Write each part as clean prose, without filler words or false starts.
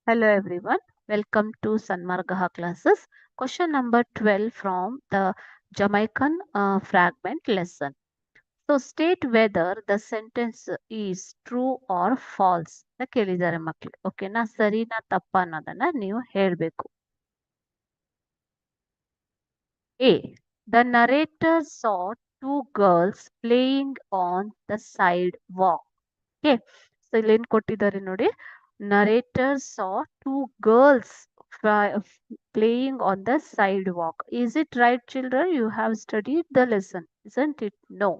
Hello everyone, welcome to Sanmargaha classes. Question number 12 from the Jamaican fragment lesson. So state whether the sentence is true or false. ಅಂತ ಕೇಳಿದ್ದಾರೆ ಮಕ್ಕಳು. ಓಕೆನಾ, ಸರಿನಾ ತಪ್ಪ ಅನ್ನೋದನ್ನ ನೀವು ಹೇಳಬೇಕು. A. The narrator saw two girls playing on the sidewalk. Okay. So ಇಲ್ಲಿ ಕೊಟ್ಟಿದ್ದಾರೆ ನೋಡಿ. Narrator saw two girls playing on the sidewalk. Is it right, children? You have studied the lesson, isn't it? No.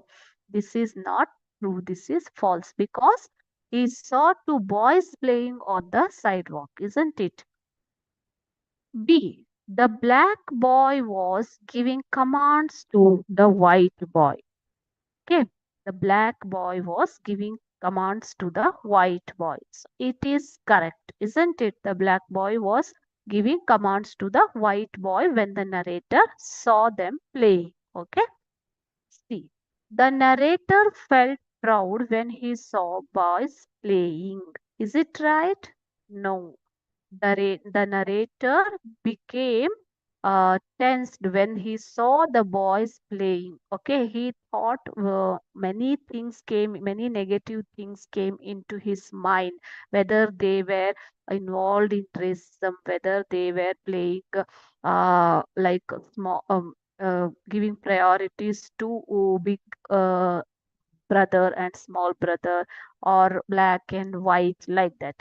This is not true. This is false because he saw two boys playing on the sidewalk, isn't it? B. The black boy was giving commands to the white boy. Okay, the black boy was giving commands to the white boy. So it is correct, isn't it? The black boy was giving commands to the white boy when the narrator saw them playing. Okay, see. The narrator felt proud when he saw boys playing. Is it right? No. The narrator became tensed when he saw the boys playing. Okay, he thought many negative things came into his mind, whether they were involved in racism, whether they were playing like small, giving priorities to big brother and small brother, or black and white, like that.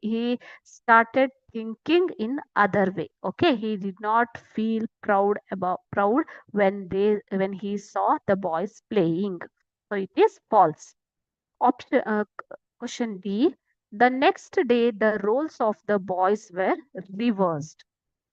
He started thinking in other way. Okay, he did not feel proud when he saw the boys playing. So it is false. Option Question D. The next day the roles of the boys were reversed.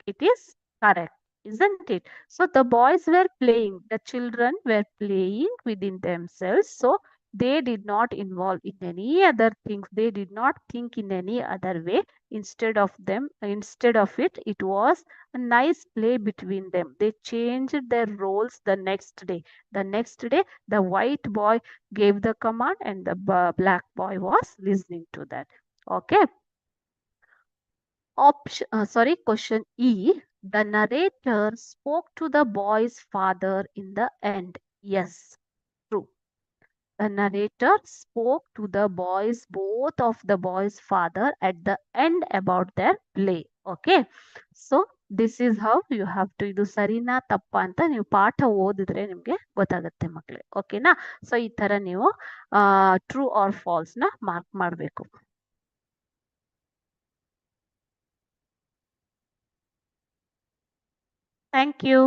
It is correct, isn't it? So the boys were playing, the children were playing within themselves. So they did not involve in any other things. They did not think in any other way. Instead of it, it was a nice play between them. They changed their roles the next day. The next day, the white boy gave the command and the black boy was listening to that. Okay. Question E. The narrator spoke to the boy's father in the end. Yes, true. The narrator spoke to both of the boys' father at the end about their play. Okay. So, this is how you have to, ಇದು ಸರಿನಾ ತಪ್ಪ ಅಂತ ನೀವು ಪಾಠ ಓದಿದ್ರೆ ನಿಮ್ಗೆ ಗೊತ್ತಾಗುತ್ತೆ ಮಕ್ಕಳೇ. ಓಕೆನಾ? ಸೊ ಈ ತರ ನೀವು ಟ್ರೂ ಆರ್ ಫಾಲ್ಸ್ ನ ಮಾರ್ಕ್ ಮಾಡಬೇಕು. Thank you.